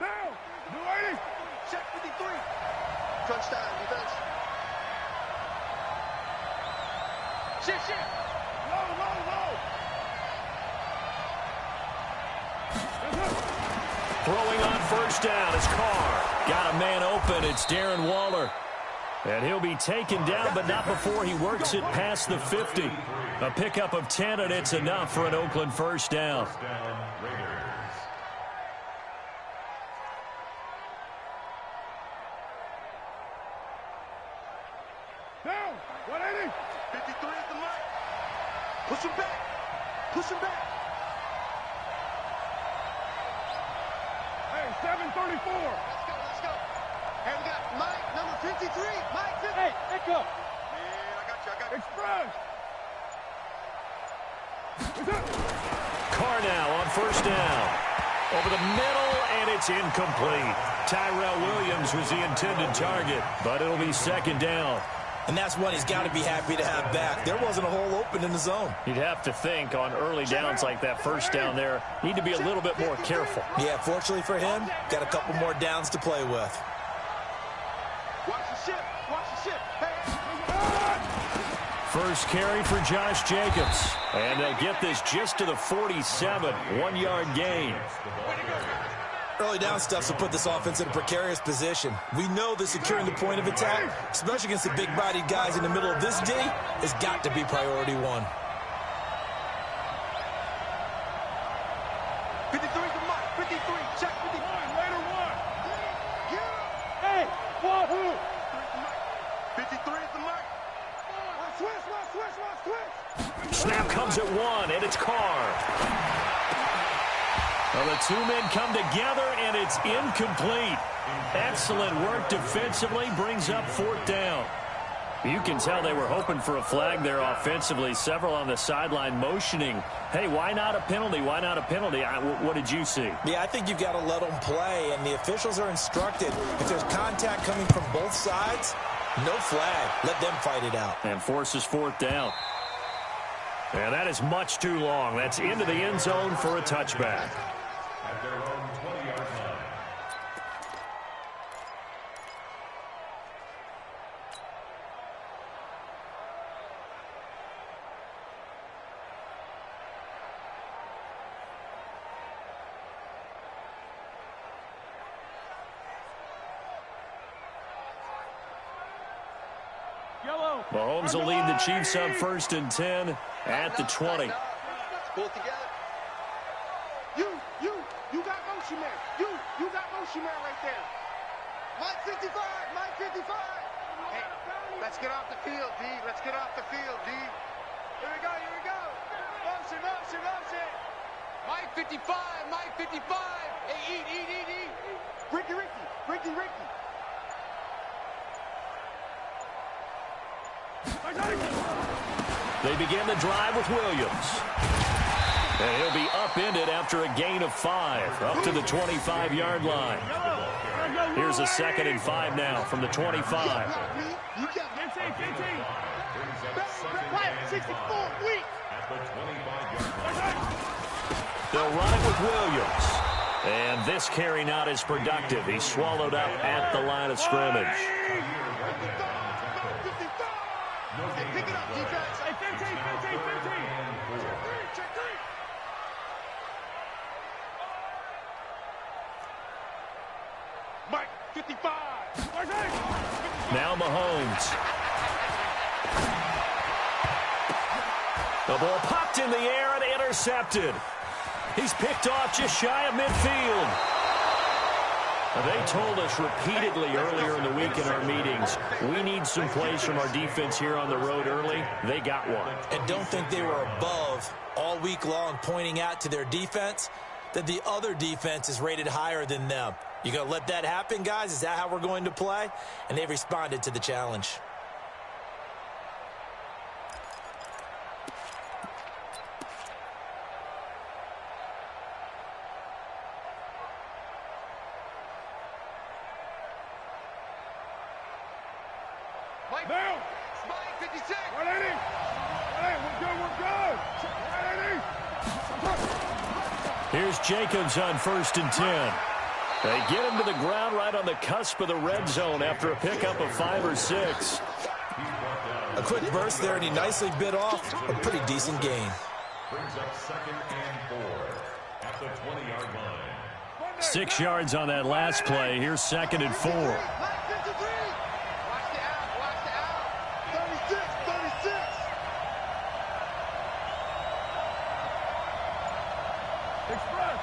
Down. New 80. Check 53. Crunch time, defense. Shit. Low. Throwing on first down is Carr. Got a man open. It's Darren Waller. And he'll be taken down, but not before he works it past the 50. A pickup of 10, and it's enough for an Oakland first down. Down. 180. 53 at the mark. Push him back. Hey, 734. Let's go. Hey, we got Mike, number 53. Mike, 50. Hey, let go. Man, I got you. Express. Carr now on first down. Over the middle, and it's incomplete. Tyrell Williams was the intended target, but it'll be second down. And that's one he's got to be happy to have back. There wasn't a hole open in the zone. You'd have to think on early downs like that first down there, need to be a little bit more careful. Yeah, fortunately for him, got a couple more downs to play with. Watch the ship. Hey. First carry for Josh Jacobs. And they'll get this just to the 47, 1-yard gain. Early down stuff will put this offense in a precarious position. We know that securing the point of attack, especially against the big-bodied guys in the middle of this D, has got to be priority one. 53 to Mike. 53. Check 53. Later one. Hey, Wahoo. 53 at the mark. Switch. Snap comes at one, and it's Carr. Well, the two men come together, and it's incomplete. Excellent work defensively, brings up fourth down. You can tell they were hoping for a flag there offensively. Several on the sideline motioning, hey, why not a penalty? Why not a penalty? What did you see? Yeah, I think you've got to let them play, and the officials are instructed. If there's contact coming from both sides, no flag. Let them fight it out. And forces fourth down. And that is much too long. That's into the end zone for a touchback. At their own 20-yard line. Yellow. Mahomes will lead the Chiefs up first and 10 at the 20. Let's pull it together. You got motion man. You got motion man right there. Mike 55. Hey, let's get off the field, D. Let's get off the field, D. Here we go. Motion. Mike 55. Hey, eat. Ricky. They begin the drive with Williams. And he'll be upended after a gain of 5, up to the 25-yard line. Here's a 2nd and 5 now from the 25. You got 64 weeks. They'll run it with Williams. And this carry not as productive. He's swallowed up at the line of scrimmage. Pick it up, defense. Hey, 15. Check 3. Mike, 55. Now Mahomes. The ball popped in the air and intercepted. He's picked off just shy of midfield. They told us repeatedly earlier in the week in our meetings, we need some plays from our defense here on the road early. They got one. And don't think they were above all week long pointing out to their defense that the other defense is rated higher than them. You going to let that happen, guys? Is that how we're going to play? And they've responded to the challenge. Down. Mike, 56. 180. Hey, we're good. 180. Here's Jacobs on 1st and 10. They get him to the ground right on the cusp of the red zone after a pickup of 5 or 6. A quick burst there, and he nicely bit off a pretty decent gain. Brings up 2nd and 4 at the 20-yard line. 6 yards on that last play. Here's 2nd and 4. Watch the out, watch the out. 36, 36. Express.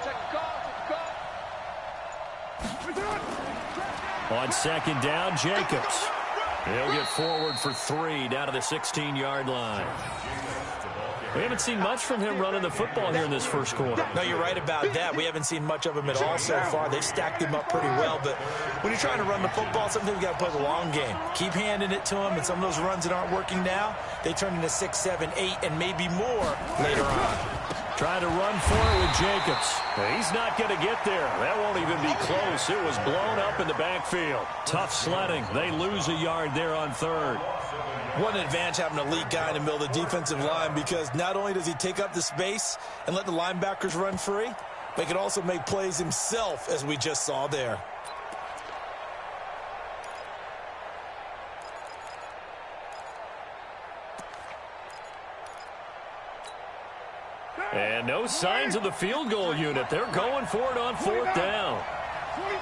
Check the call, check the call. On 2nd down, Jacobs. He'll get forward for 3 down to the 16-yard line. We haven't seen much from him running the football here in this first quarter. No, you're right about that. We haven't seen much of him at all so far. They've stacked him up pretty well, but when you're trying to run the football, sometimes you got to play the long game. Keep handing it to him, and some of those runs that aren't working now, they turn into 6, 7, 8, and maybe more later on. Trying to run for it with Jacobs. He's not going to get there. That won't even be close. It was blown up in the backfield. Tough sledding. They lose a yard there on 3rd. What an advantage having an elite guy in the middle of the defensive line, because not only does he take up the space and let the linebackers run free, but he can also make plays himself, as we just saw there. And no signs of the field goal unit. They're going for it on 4th down. 29.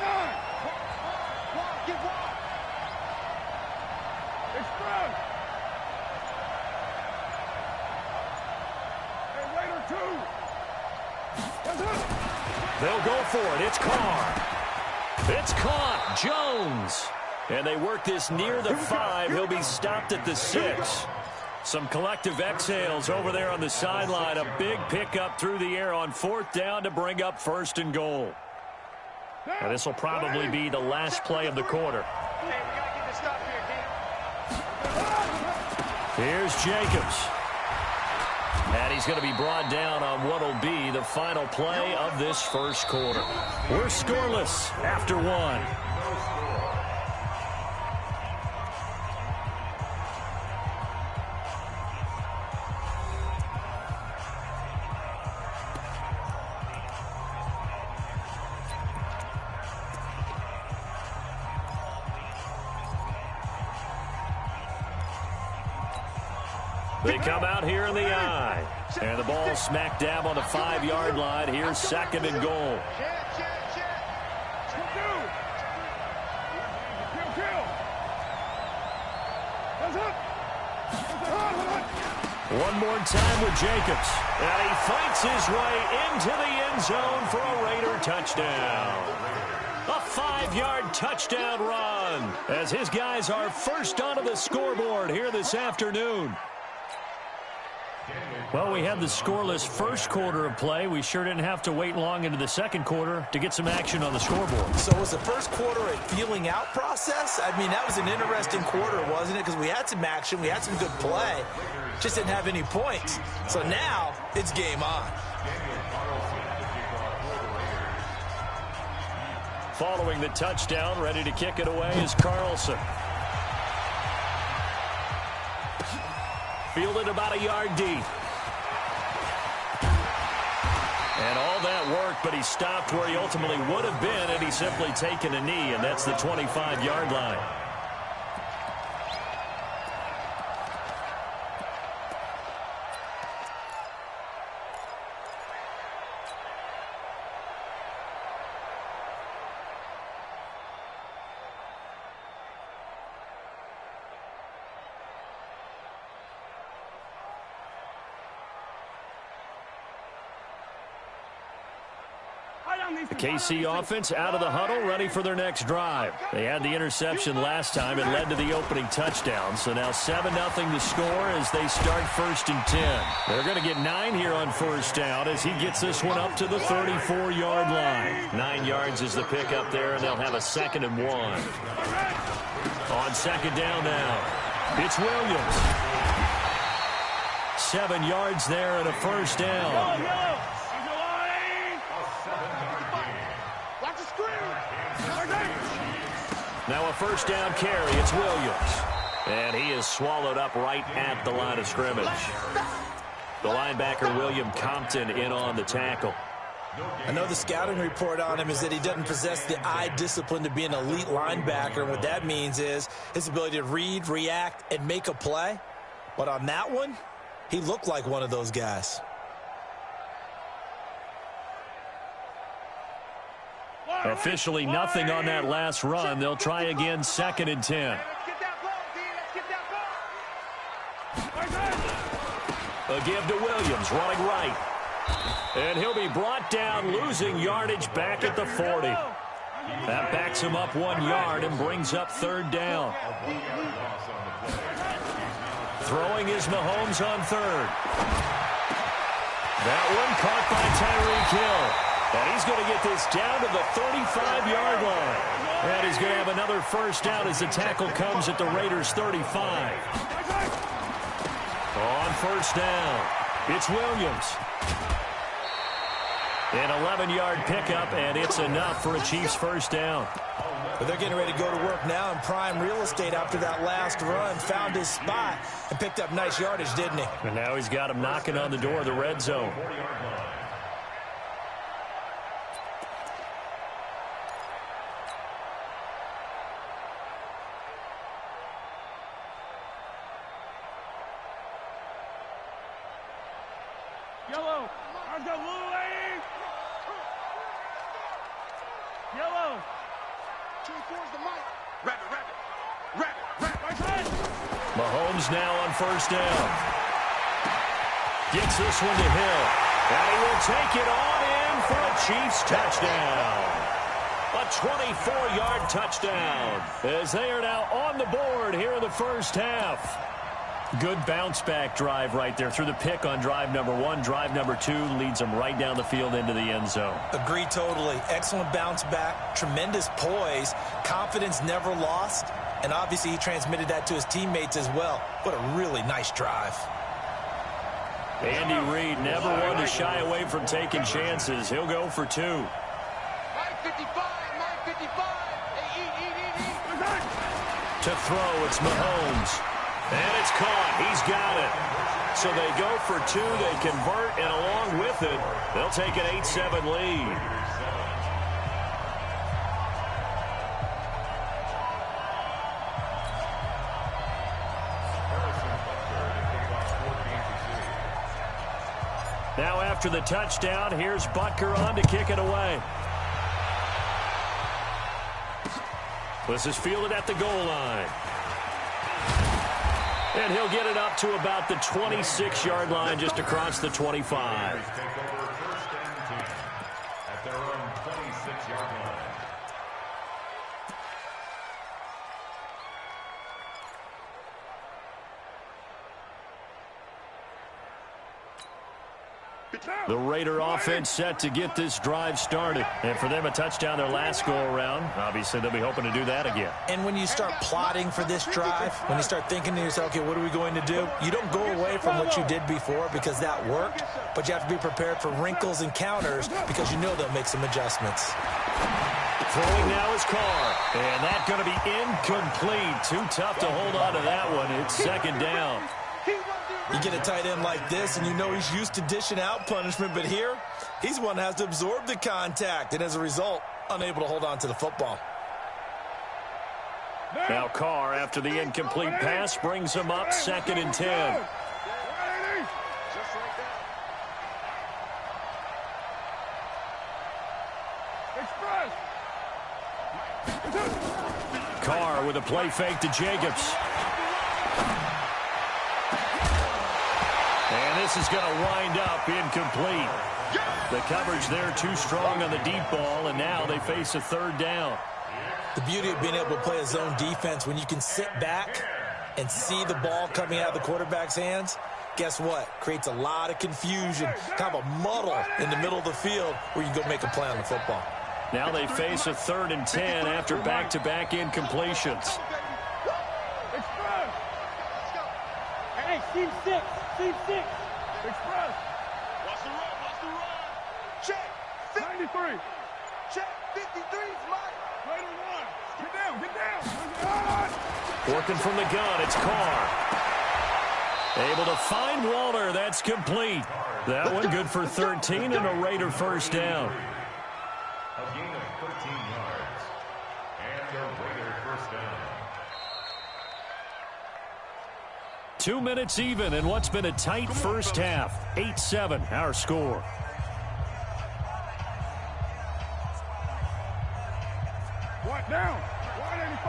Get walk. Express. Hey, Raider 2. That's it. They'll go for it. It's Carr. It's caught. Jones. And they work this near the 5. He'll be stopped at the 6. Some collective exhales over there on the sideline. A big pickup through the air on 4th down to bring up 1st and goal. Now, this will probably be the last play of the quarter. Hey, we got to get this stop here, D. Here's Jacobs. And he's going to be brought down on what will be the final play of this first quarter. We're scoreless after 1. They come out here in the eye. And the ball smack dab on the 5-yard line. Here's 2nd and goal. One more time with Jacobs. And he fights his way into the end zone for a Raider touchdown. A 5-yard touchdown run as his guys are first onto the scoreboard here this afternoon. Well, we had the scoreless first quarter of play. We sure didn't have to wait long into the second quarter to get some action on the scoreboard. So was the first quarter a feeling out process? I mean, that was an interesting quarter, wasn't it? Because we had some action, we had some good play, just didn't have any points. So now it's game on. Following the touchdown, ready to kick it away is Carlson. Fielded about a yard deep. And all that work, but he stopped where he ultimately would have been had he simply taken a knee, and that's the 25-yard line. The KC offense out of the huddle, ready for their next drive. They had the interception last time. It led to the opening touchdown. So now 7-0 to score as they start 1st and 10. They're going to get 9 here on 1st down as he gets this one up to the 34-yard line. 9 yards is the pickup there, and they'll have a 2nd and 1. On 2nd down now, it's Williams. 7 yards there and a 1st down. Now a 1st down carry. It's Williams. And he is swallowed up right at the line of scrimmage. The linebacker, William Compton, in on the tackle. I know the scouting report on him is that he doesn't possess the eye discipline to be an elite linebacker. And what that means is his ability to read, react, and make a play. But on that one, he looked like one of those guys. Officially nothing on that last run. They'll try again, 2nd and 10. Let's get that ball, D. Let's get that ball. A give to Williams, running right. And he'll be brought down, losing yardage back at the 40. That backs him up 1 yard and brings up 3rd down. Throwing is Mahomes on 3rd. That one caught by Tyreek Hill. And he's going to get this down to the 35-yard line. And he's going to have another 1st down as the tackle comes at the Raiders' 35. On 1st down, it's Williams. An 11-yard pickup, and it's enough for a Chiefs 1st down. But they're getting ready to go to work now in prime real estate after that last run. Found his spot and picked up nice yardage, didn't he? And now he's got him knocking on the door of the red zone. Yellow. I've got little lady. Yellow. Towards the mic. Rabbit. Right side. Mahomes now on 1st down. Gets this one to Hill. And he will take it on in for a Chiefs touchdown. A 24-yard touchdown as they are now on the board here in the 1st half. Good bounce-back drive right there through the pick on drive number 1. Drive number 2 leads them right down the field into the end zone. Agree totally. Excellent bounce back, tremendous poise, confidence never lost, and obviously he transmitted that to his teammates as well. What a really nice drive. Andy Reid never one to shy away from taking chances. He'll go for 2. Mike 55. Hey, eat. To throw, it's Mahomes. And it's caught. He's got it. So they go for 2. They convert, and along with it, they'll take an 8-7 lead. Now after the touchdown, here's Butker on to kick it away. This is fielded at the goal line. And he'll get it up to about the 26-yard line, just across the 25. Take over 1st and 10 at their own 26-yard line. The Raider offense set to get this drive started. And for them, a touchdown their last go-around. Obviously, they'll be hoping to do that again. And when you start plotting for this drive, when you start thinking to yourself, okay, what are we going to do? You don't go away from what you did before because that worked, but you have to be prepared for wrinkles and counters because you know they'll make some adjustments. Throwing now is Carr. And that's going to be incomplete. Too tough to hold on to that one. It's 2nd down. You get a tight end like this, and you know he's used to dishing out punishment, but here, he's one that has to absorb the contact, and as a result, unable to hold on to the football. Now Carr, after the incomplete pass, brings him up 2nd and 10. Just like that. Express. Carr with a play fake to Jacobs. And this is going to wind up incomplete. The coverage there too strong on the deep ball, and now they face a 3rd down. The beauty of being able to play a zone defense when you can sit back and see the ball coming out of the quarterback's hands, guess what? Creates a lot of confusion, kind of a muddle in the middle of the field where you can go make a play on the football. Now they face a 3rd and 10 after back-to-back incompletions. Express. Hey, team 6. Express. Watch the run. Check. 93. Check. 53's Mike. Raider 1. Get down. Working from the gun, it's Carr. Able to find Walter. That's complete. That one good for 13 and a Raider first down. A gain of 13 yards. And a Raider first down. 2 minutes even in what's been a tight first half. 8-7 our score. What now?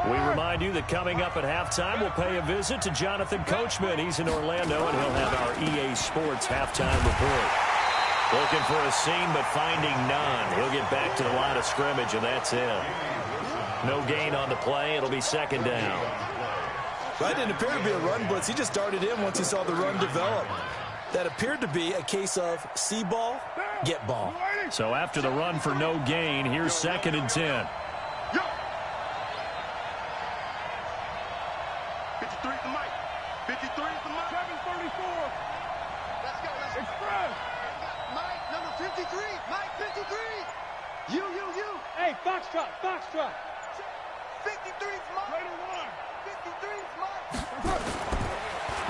We remind you that coming up at halftime, we'll pay a visit to Jonathan Coachman. He's in Orlando, and he'll have our EA Sports halftime report. Looking for a seam, but finding none. He'll get back to the line of scrimmage, and that's it. No gain on the play. It'll be second down. That didn't appear to be a run blitz. He just darted in once he saw the run develop. That appeared to be a case of see ball, get ball. So after the run for no gain, here's second and 10. 53 is the mic. 53 is the mic. 734. Let's go. Express. Mike, number 53. Mike, 53. You. Hey, Foxtrot, Foxtrot. 53 is Mike. Raider 1. 53 is Mike.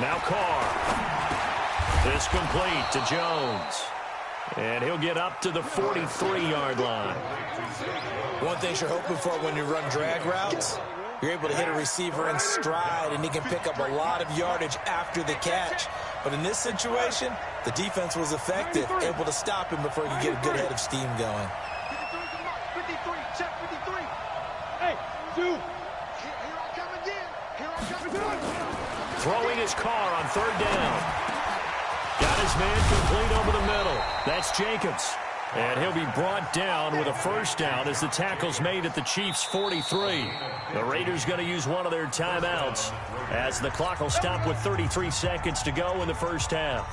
Now Carr. This complete to Jones. And he'll get up to the 43-yard line. One thing you're hoping for when you run drag routes, you're able to hit a receiver in stride, and he can pick up a lot of yardage after the catch. But in this situation, the defense was effective, able to stop him before he could get a good head of steam going. 53, check 53. Hey, 2. Here I come again. Here I come again. Throwing his car on third down. Got his man complete over the middle. That's Jacobs. And he'll be brought down with a first down as the tackle's made at the Chiefs' 43. The Raiders going to use one of their timeouts as the clock will stop with 33 seconds to go in the first half.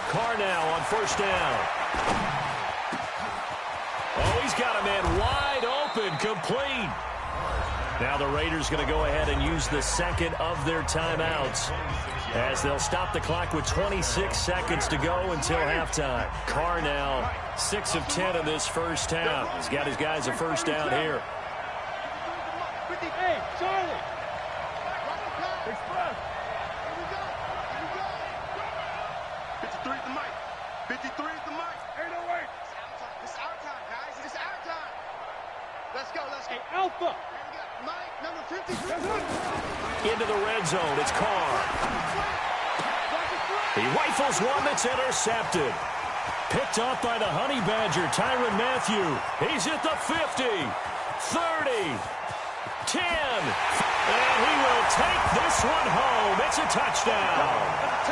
Carr now on first down. Oh, he's got a man wide open, complete. Now the Raiders going to go ahead and use the second of their timeouts as they'll stop the clock with 26 seconds to go until halftime. Carr now 6 of 10 in this first half. He's got his guys a first down here. Hey, Charlie. Express. 53 is the mic. 53 is the mic. 808. It's our time, guys. It's our time. Let's go. Hey, Alpha. Mike, number 53. Into the red zone. It's Carr. He rifles one that's intercepted. Picked off by the Honey Badger, Tyrann Mathieu. He's at the 50, 30, 10. And he will take this one home. It's a touchdown.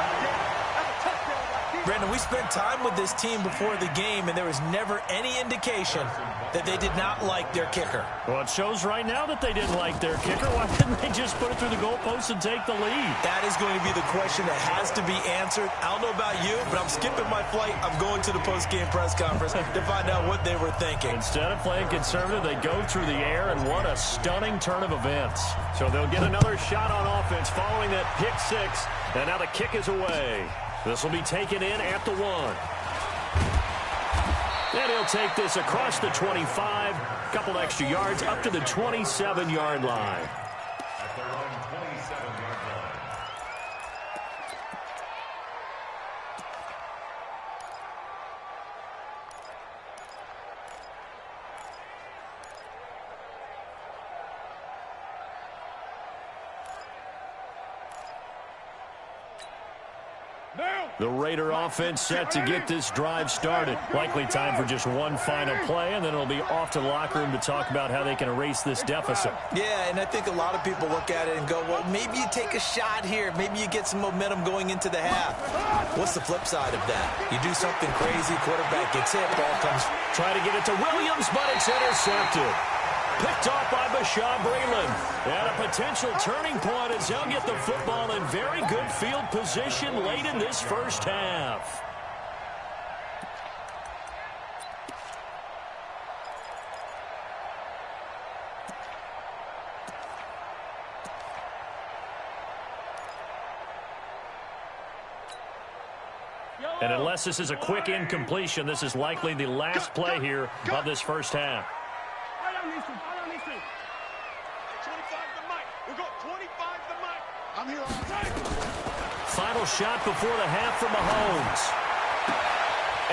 Brandon, we spent time with this team before the game, and there was never any indication that they did not like their kicker. Well, it shows right now that they didn't like their kicker. Why didn't they just put it through the goalpost and take the lead? That is going to be the question that has to be answered. I don't know about you, but I'm skipping my flight. I'm going to the post-game press conference to find out what they were thinking. Instead of playing conservative, they go through the air, and what a stunning turn of events. So they'll get another shot on offense following that pick six, and now the kick is away. This will be taken in at the 1. And he'll take this across the 25. Couple extra yards up to the 27-yard line. At their own 27-yard line. The Raider offense set to get this drive started. Likely time for just one final play, and then it'll be off to the locker room to talk about how they can erase this deficit. Yeah, and I think a lot of people look at it and go, well, maybe you take a shot here. Maybe you get some momentum going into the half. What's the flip side of that? You do something crazy, quarterback gets hit, ball comes. Try to get it to Williams, but it's intercepted. Picked off by Bashaw Breeland. And a potential turning point as they'll get the football in very good field position late in this first half. And unless this is a quick incompletion, this is likely the last play here of this first half. Right on these two. Right on these two. 25 the mic. We'll go 25 the mic. I'm here all night. Final shot before the half from Mahomes.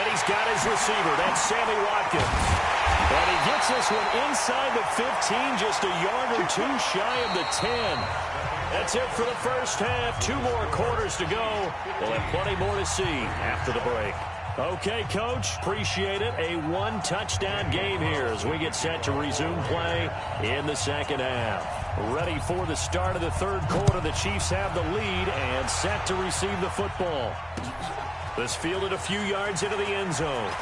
And he's got his receiver. That's Sammy Watkins. And he gets this one inside the 15, just a yard or two shy of the 10. That's it for the first half. 2 more quarters to go. We'll have plenty more to see after the break. Okay, Coach, appreciate it. A 1-touchdown game here as we get set to resume play in the second half. Ready for the start of the third quarter. The Chiefs have the lead and set to receive the football. This fielded a few yards into the end zone.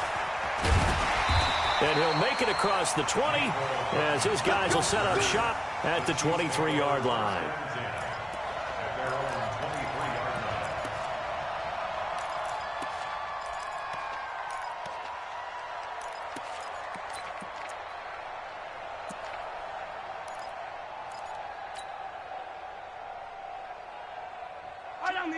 And he'll make it across the 20 as his guys will set up shop at the 23-yard line.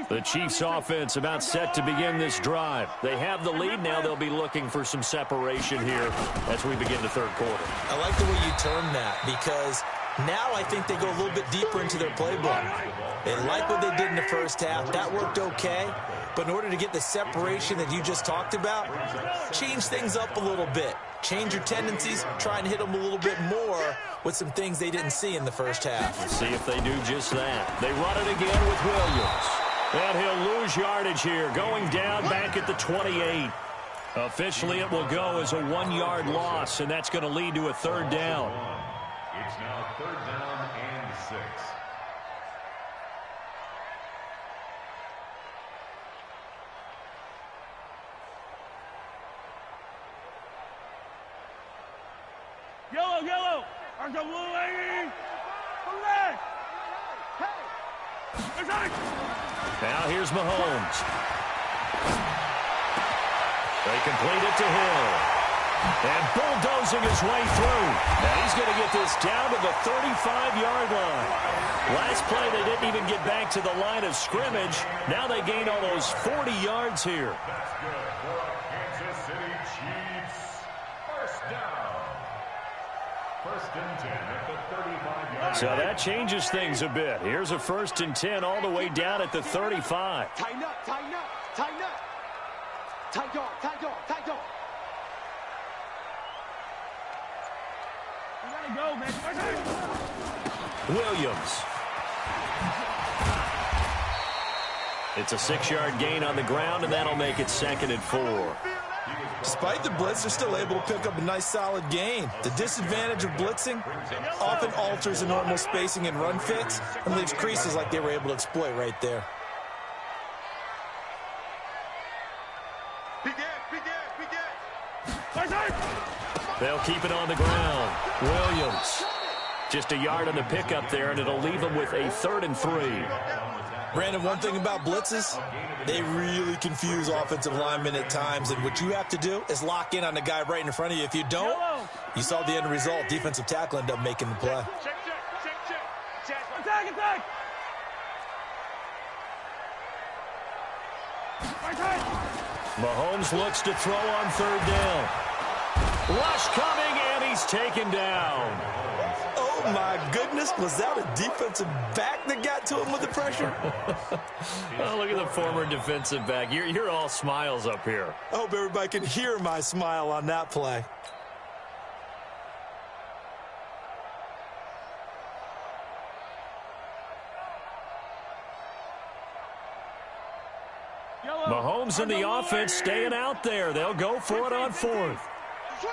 The Chiefs offense about set to begin this drive. They have the lead. Now they'll be looking for some separation here as we begin the third quarter. I like the way you term that because now I think they go a little bit deeper into their playbook. They like what they did in the first half. That worked okay. But in order to get the separation that you just talked about, change things up a little bit. Change your tendencies. Try and hit them a little bit more with some things they didn't see in the first half. Let's see if they do just that. They run it again with Williams. And he'll lose yardage here, going down back at the 28. Officially, it will go as a 1-yard loss, and that's going to lead to a third down. It's now 3rd down and 6. Yellow, yellow. There's a blue lady. Blue. Hey. There's a... Now here's Mahomes. They complete it to Hill. And bulldozing his way through. And he's going to get this down to the 35-yard line. Last play, they didn't even get back to the line of scrimmage. Now they gain almost 40 yards here. That's good for Kansas City Chiefs. First down. 1st and 10 at the 35-yard. So that changes things a bit. Here's a 1st and 10 all the way down at the 35. Tighten up, tighten up, tighten up. Tight dog, tight dog, tight dog. You gotta go, man. Williams. It's a 6-yard gain on the ground, and that'll make it 2nd and 4. Despite the blitz, they're still able to pick up a nice, solid gain. The disadvantage of blitzing often alters the normal spacing and run fits and leaves creases like they were able to exploit right there. They'll keep it on the ground. Williams. Just a yard on the pickup there, and it'll leave them with a 3rd and 3. Brandon, one thing about blitzes, they really confuse offensive linemen at times, and what you have to do is lock in on the guy right in front of you. If you don't, you saw the end result. Defensive tackle ended up making the play. Check. Attack. Mahomes looks to throw on 3rd down. Rush coming, and he's taken down. Oh, my goodness. Was that a defensive back that got to him with the pressure? Oh, look at the former defensive back. You're all smiles up here. I hope everybody can hear my smile on that play. Mahomes and the offense staying out there. They'll go for it on 4th. Switch.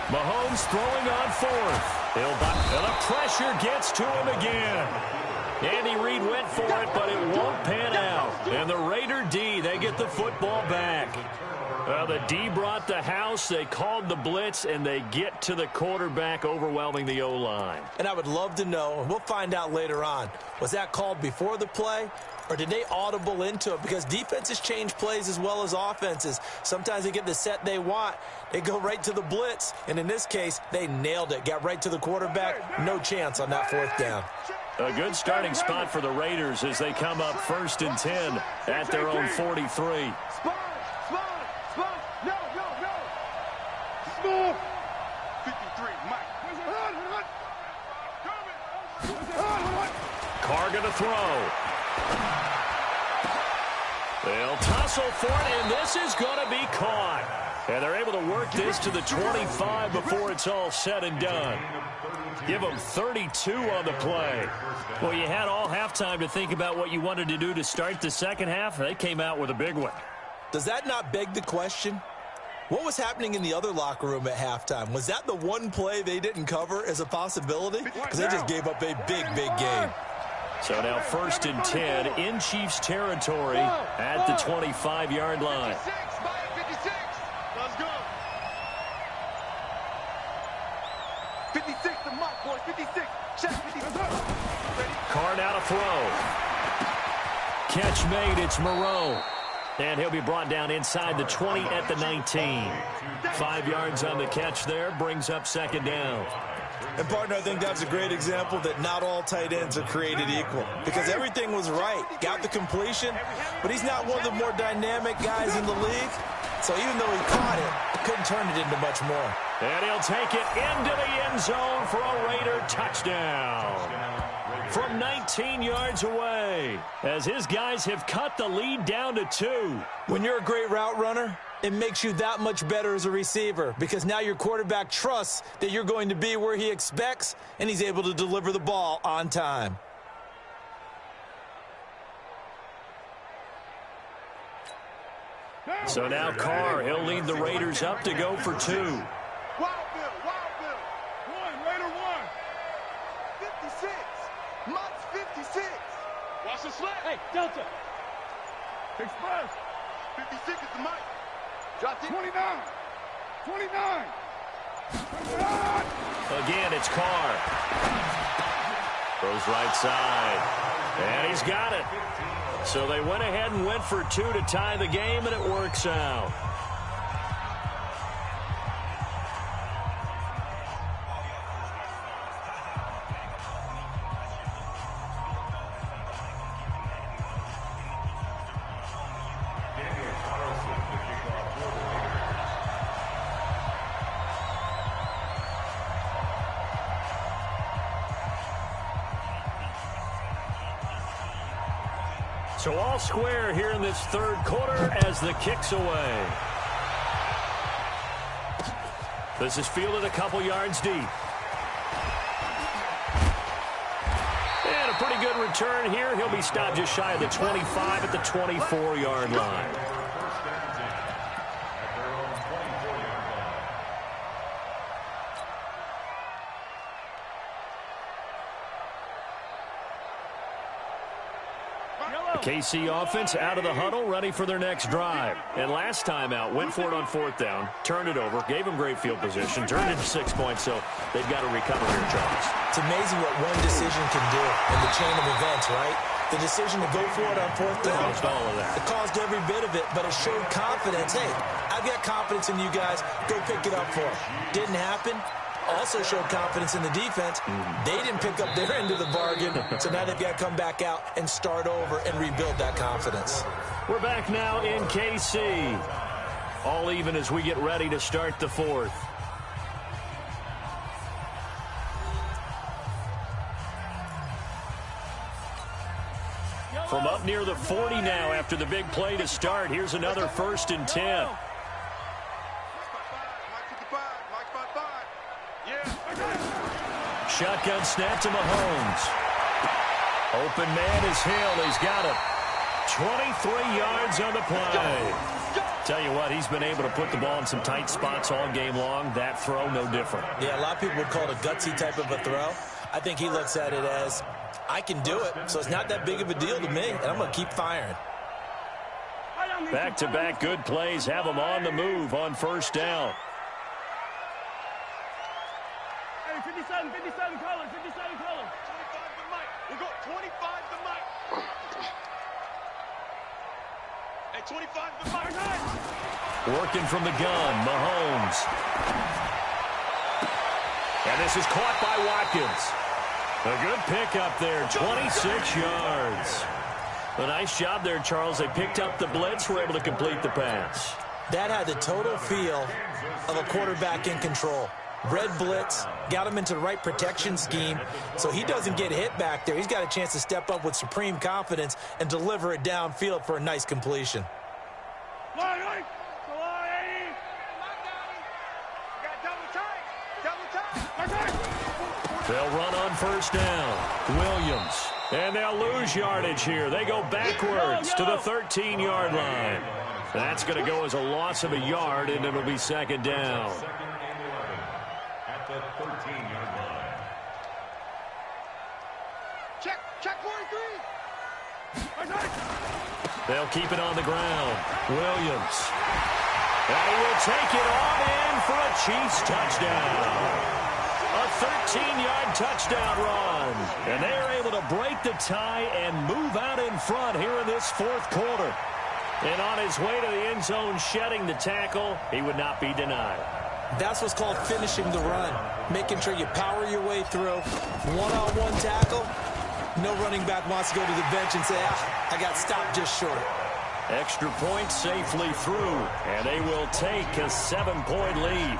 Mahomes throwing on 4th. And the pressure gets to him again. Andy Reid went for it, but it won't pan out. And the Raider D, they get the football back. Well, the D brought the house, they called the blitz, and they get to the quarterback, overwhelming the O-line. And I would love to know, and we'll find out later on, was that called before the play, or did they audible into it? Because defenses change plays as well as offenses. Sometimes they get the set they want. They go right to the blitz, and in this case, they nailed it. Got right to the quarterback. No chance on that 4th down. A good starting spot for the Raiders as they come up 1st and 10 at their own 43. Small. 53, Mike. Carr going to throw. They'll tussle for it, and this is going to be caught. And they're able to work this to the 25 before it's all said and done. Give them 32 on the play. Well, you had all halftime to think about what you wanted to do to start the second half. They came out with a big one. Does that not beg the question? What was happening in the other locker room at halftime? Was that the one play they didn't cover as a possibility? Because they just gave up a big, big game. So now 1st and 10 in Chiefs territory at the 25-yard line. 56. Let's go. 56 to Mike, boys. 56. Check 56. Carr now to throw. Catch made. It's Moreau. And he'll be brought down inside the 20 at the 19. 5 yards on the catch there. Brings up 2nd down. And, partner, I think that's a great example that not all tight ends are created equal. Because everything was right. Got the completion, but he's not one of the more dynamic guys in the league. So even though he caught it, couldn't turn it into much more. And he'll take it into the end zone for a Raider touchdown. From 19 yards away, as his guys have cut the lead down to 2. When you're a great route runner, it makes you that much better as a receiver because now your quarterback trusts that you're going to be where he expects, and he's able to deliver the ball on time. So now Carr, he'll lead the Raiders up to go for 2. Wild Bill. 1, Raider 56. Mike's 56.1. Watch the slip. Hey, Delta. Express. 56 is the Mike. Drop it. 29. Again, it's Carr. Throws right side. And he's got it. So they went ahead and went for 2 to tie the game, and it works out. So all square here in this 3rd quarter as the kick's away. This is fielded a couple yards deep. And a pretty good return here. He'll be stopped just shy of the 25 at the 24-yard line. KC offense out of the huddle, ready for their next drive. And last time out, went for it on 4th down, turned it over, gave them great field position, turned it to 6 points, so they've got to recover here, Charles. It's amazing what one decision can do in the chain of events, right? The decision to go for it on 4th down. Caused all of that. It caused every bit of it, but it showed confidence. Hey, I've got confidence in you guys. Go pick it up for it. Didn't happen. Also showed confidence in the defense. They didn't pick up their end of the bargain, so now they've got to come back out and start over and rebuild that confidence. We're back now in KC. All even as we get ready to start the 4th. From up near the 40 now after the big play to start, here's another 1st and 10. Shotgun snap to Mahomes. Open man is Hill. He's got it. 23 yards on the play. Tell you what, he's been able to put the ball in some tight spots all game long. That throw, no different. Yeah, a lot of people would call it a gutsy type of a throw. I think he looks at it as, I can do it, so it's not that big of a deal to me, and I'm going to keep firing. Back-to-back good plays have them on the move on first down. Hey, 57 colors, 57 colors. 25 to Mike. We got 25 to Mike. Hey, 25 to Mike. Working from the gun, Mahomes. And this is caught by Watkins. A good pickup there, 26 yards. A nice job there, Charles. They picked up the blitz, were able to complete the pass. That had the total feel of a quarterback in control. Red blitz, got him into the right protection scheme, so he doesn't get hit back there. He's got a chance to step up with supreme confidence and deliver it downfield for a nice completion. They'll run on first down. Williams. And they'll lose yardage here. They go backwards to the 13-yard line. That's going to go as a loss of a yard, and it'll be second down. At the 13-yard line. Check 43. They'll keep it on the ground. Williams. And he will take it on in for a Chiefs touchdown. A 13-yard touchdown run. And they are able to break the tie and move out in front here in this fourth quarter. And on his way to the end zone, shedding the tackle, he would not be denied. That's what's called finishing the run. Making sure you power your way through. One-on-one tackle. No running back wants to go to the bench and say, I got stopped just short. Extra point safely through. And they will take a 7-point lead.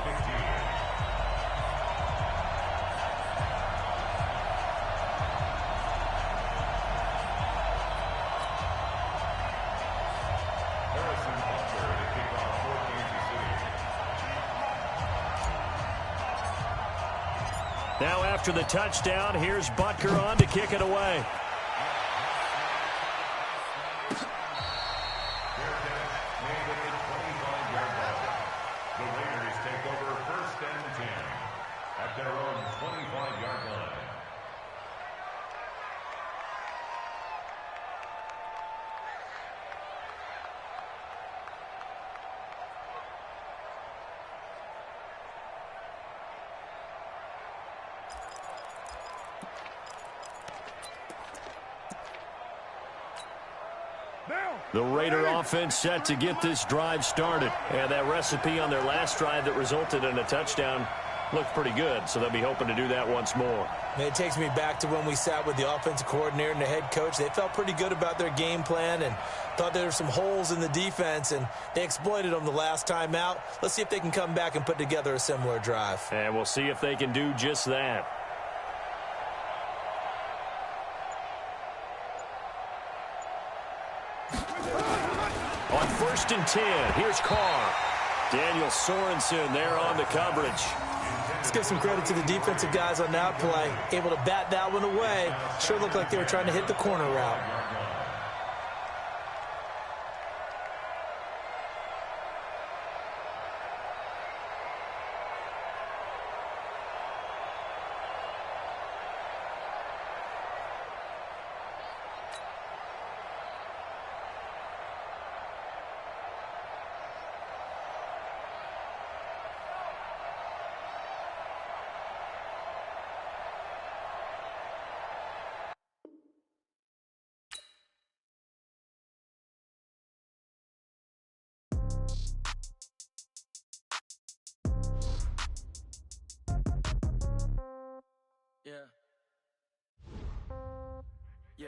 Now after the touchdown, here's Butker on to kick it away. The Raiders take over first and 10 at their own 25-yard line. The Raider offense set to get this drive started. And that recipe on their last drive that resulted in a touchdown looked pretty good, so they'll be hoping to do that once more. It takes me back to when we sat with the offensive coordinator and the head coach. They felt pretty good about their game plan and thought there were some holes in the defense, and they exploited them the last time out. Let's see if they can come back and put together a similar drive. And we'll see if they can do just that. On first and 10, here's Carr. Daniel Sorensen there on the coverage. Let's give some credit to the defensive guys on that play. Able to bat that one away. Sure looked like they were trying to hit the corner route. Yeah. Yeah.